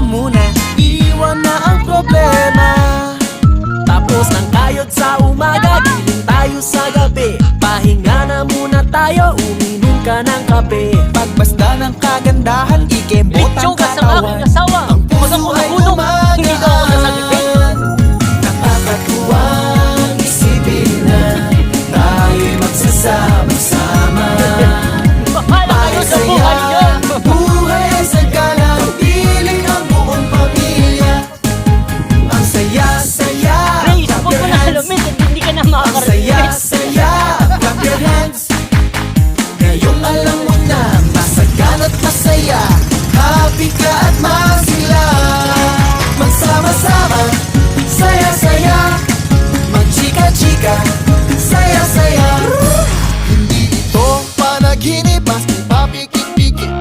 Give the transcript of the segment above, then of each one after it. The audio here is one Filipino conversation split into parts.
muna, iwan na ang problema. Tapos ng kayod sa umaga, giling tayo sa gabi. Pahinga na muna tayo, uminom ka ng kape. Pagbasta ng kagandahan, ikembot ang katawan. Ang puso ay gumagaan. Nakakatuwang isipin na tayo'y magsasama-sama. Tayo saya, buhay ay sagana, piling ang buong pamilya. Ang saya-saya, clap your hands. Ang saya-saya, clap your hands. Ngayong alam mo na, masagan at masaya, happy ka at masila. Magsama-sama, saya-saya, magchika-chika, saya-saya. Hindi ito panaginip, mas di papikit-pikit.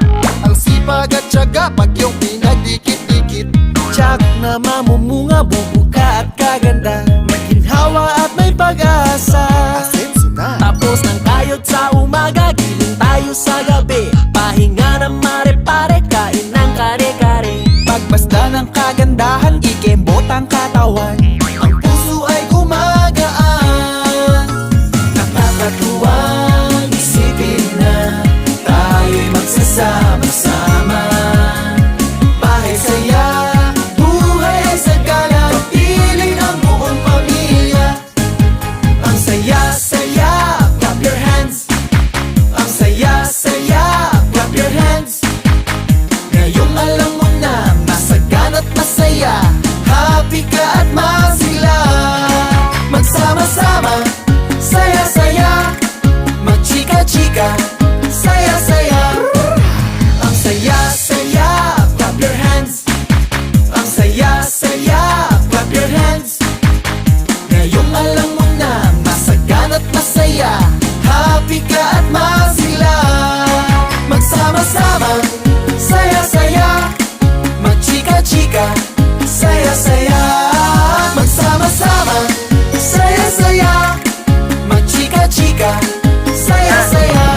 Ang sipag at tiyaga, pag yung pinagdikit-dikit. Tiyak na mamumunga, bubuka at kaganda, maginhawa at may pag-asa. Tapos ng kayod sa umaga, giling tayo sa gabi. Pahinga na mare-pare, kain ng kare-kare. Pagbasta ng kagandahan, ikembot ang katawan. Ang puso ay gumagaan. Nakakatuwang isipin na tayo'y magsasama-sama. Bahay saya, buhay ay sagana, piling ang buong pamilya. Ang saya-saya, clap your hands. Ang saya-saya, clap your hands. Ngayong alam mo na, masagan at masaya, happy ka at masila. Magsama-sama, saya-saya, magchika-chika, saya-saya. Ang saya-saya, clap your hands. Ang saya-saya, clap your hands. Ngayong alam mo na, masagan at masaya, happy ka at masila. Magsama-sama, saya-saya, magchika-chika, saya-saya. Magsama-sama, saya-saya, magchika-chika, saya-saya.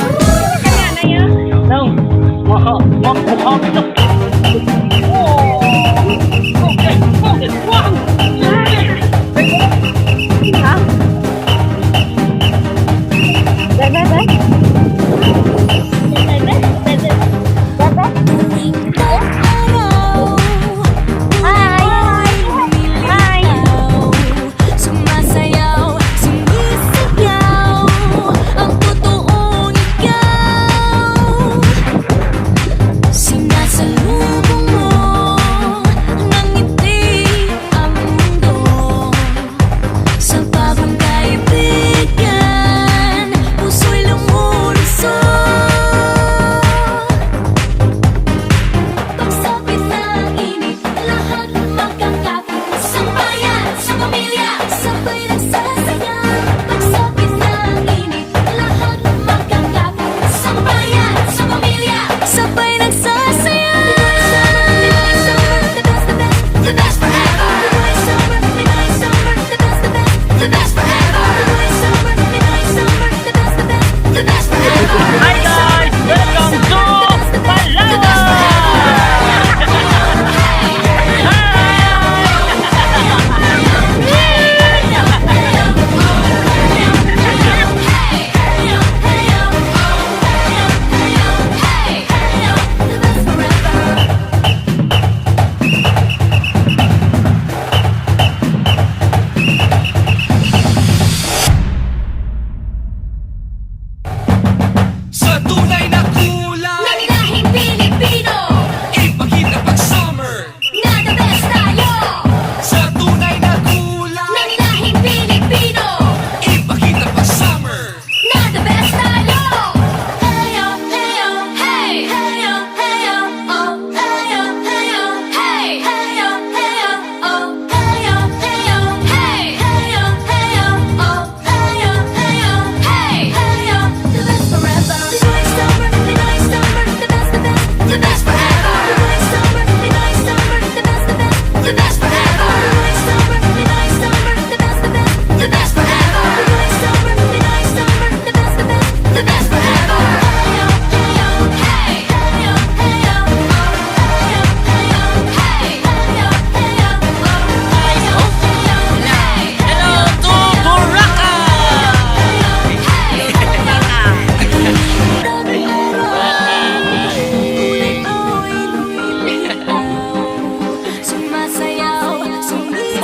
Sumasayaw, sumisigaw, ang totoong ikaw. Sinasaluhan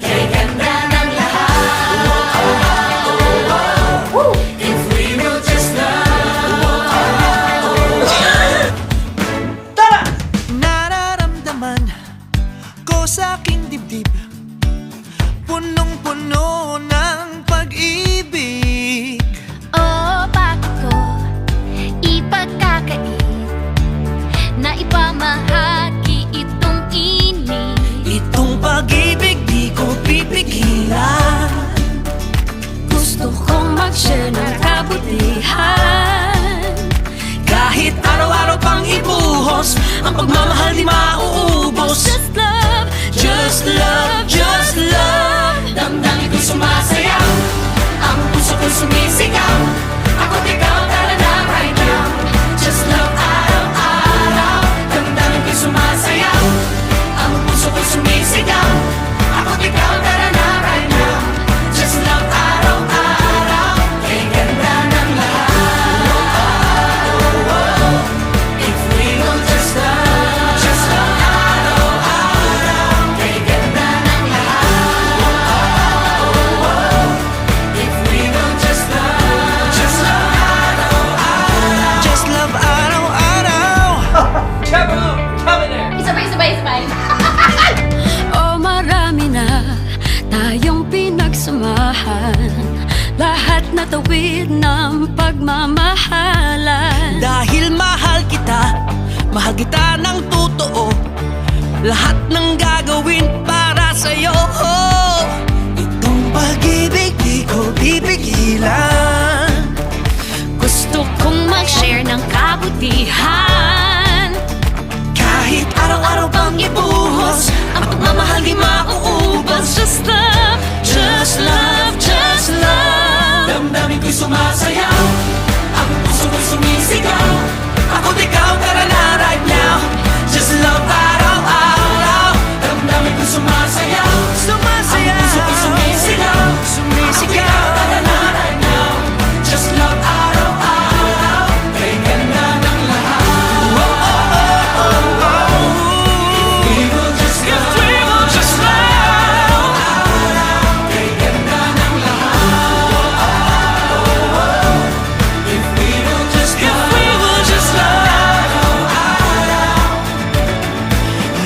Kay ganda ng lahat. If we will just love. Nararamdaman ko sa aking dibdib, punong-puno ng pag-ibig. O bakit ko ipagkakait na ipamahagi itong inig? Itong pag-ibig di ko pipigilan. Gusto kong mag-share ng kabutihan. Kahit araw-araw pang ibuhos, ang pagmamahal di mauubos. Just love, Just love, just love. Damdamin ko'y sumasayaw, ang puso ko'y sumisigaw. Ako't ikaw, tara na right now. Just love araw-araw. Damdamin ko'y sumasayaw, ang puso ko'y sumisigaw. Ako't ikaw, tara na right now. Just love araw-araw. Kay ganda ng lahat. If we will just love araw-araw. Kay ganda ng lahat. If we will just love araw-araw. Just love araw-araw. Isabay. O marami na tayong pinagsamahan, lahat na tawid ng pagmamahalan. Dahil mahal kita ng totoo. lahat ng gagawin para sa'yo. Itong pag-ibig di ko pipigilan. Gusto kong mag-share ng kabutihan. Kahit araw-araw pang ibuhos, ang pagmamahal di mauubos. Just love, just love, just love. Damdamin ko'y sumasayaw, ang puso ko'y sumisigaw. Ako't ikaw, tara na right now. Just love araw-araw. Damdamin ko'y sumasayaw, sumasayaw. Ang puso ko'y sumisigaw, sumisigaw. Ako't ikaw, tara na right now. Just love araw-araw. Kay ganda ng lahat. We will just love. We will just love. Kay ganda ng lahat. If we will just love. If we will just love.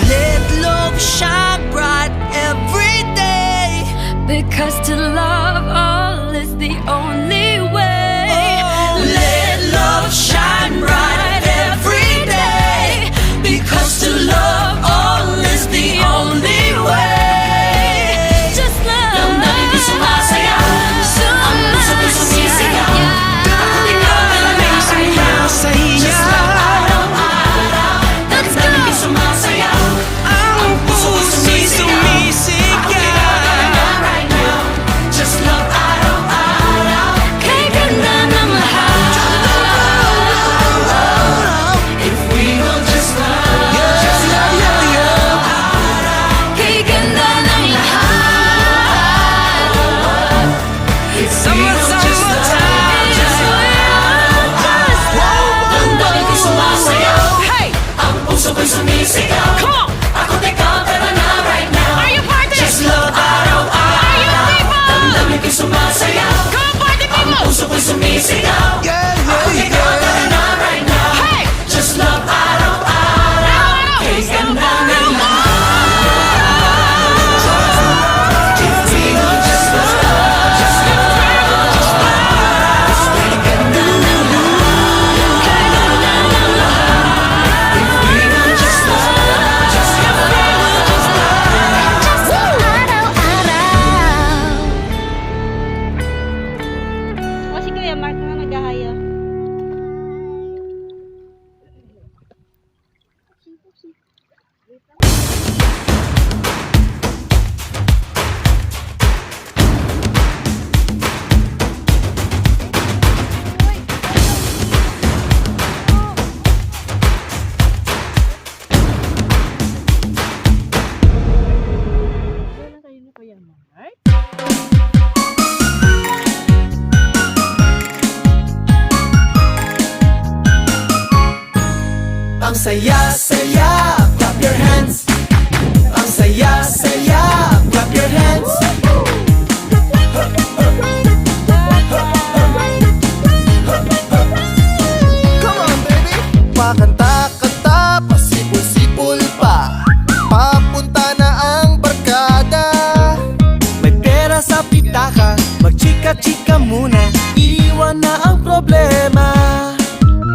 Let love shine bright every day. Because to love all is the only way. Let love shine bright every day. Because to love all is the only way. Just love. Damdamin ko'y sumasayaw, ang puso ko'y sumisigaw. Ako't ikaw na lang ang sayaw. Just love araw-araw. Damdamin ko'y sumasayaw, ang puso ko'y sumisigaw. Ako't ikaw na lang right now. Just love araw-araw. Kay ganda ng lahat. If we will just love, just love, Kay ganda ng lahat. if we will just love, just love. Damdamin ko'y sumasayaw, ang puso ko'y sumisigaw. Ako't ikaw, tara na right now. Just love araw-araw. Damdamin ko'y sumasayaw, ang puso ko'y sumisigaw. Ako't ikaw, tara na right now. Just love araw-araw. Kay ganda ng lahat. If we will just love, just love. Kay ganda ng lahat. Kay ganda ng lahat. If we will just love, just love. Araw-araw. O si Kuya Mark na naghahayo. Ang saya-saya, clap your hands. Ang saya-saya, clap your hands. Come on, baby! Pakanta-kanta, pasipul-sipul pa. Papunta na ang barkada. May pera sa pitaka, magchika-chika muna. Iwan na ang problema.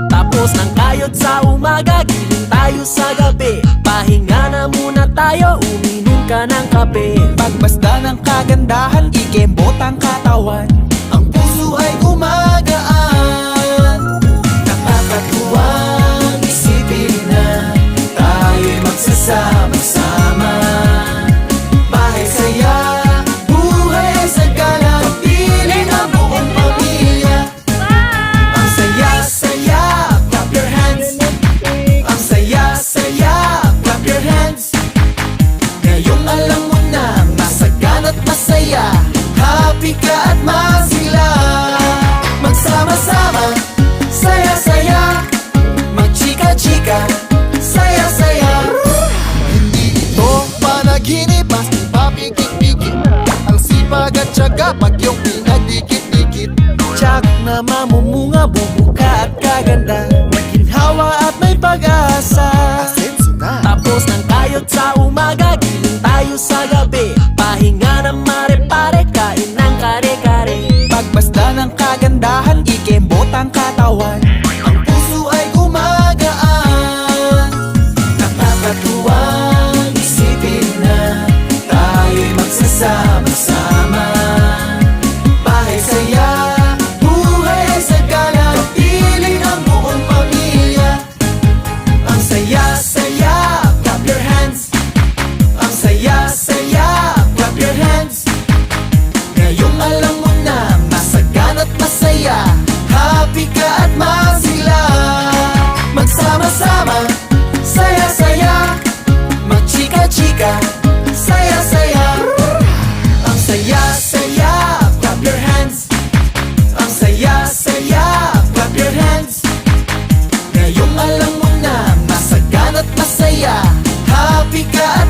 Tapos ng kayod sa umaga, giling tayo sa gabi. Pahinga na muna tayo, uminom ka ng kape. Pagbasda ng kagandahan, ikembot ang katawan. Ang puso ay gumagaan. Nakakatuwang isipin na tayo'y magsasama-sama. Bahay saya, buhay ay sagala, kapiling ang buong pamilya. Ang saya-saya, clap your hands. Ang saya-saya, clap your hands. Ngayong alam mo na, masagan at masaya. Happy ka at masigla. Magsama-sama,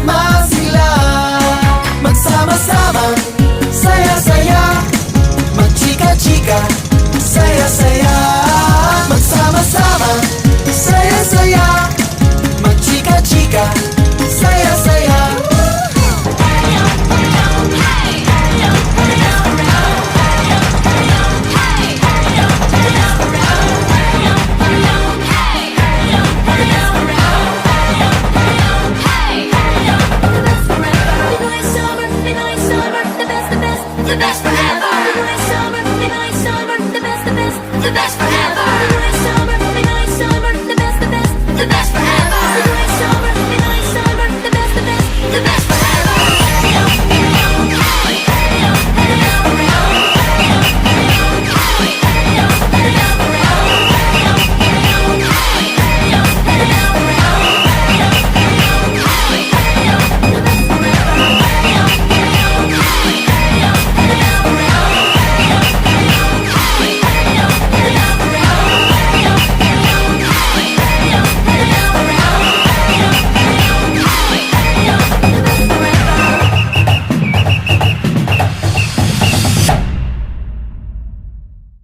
mahal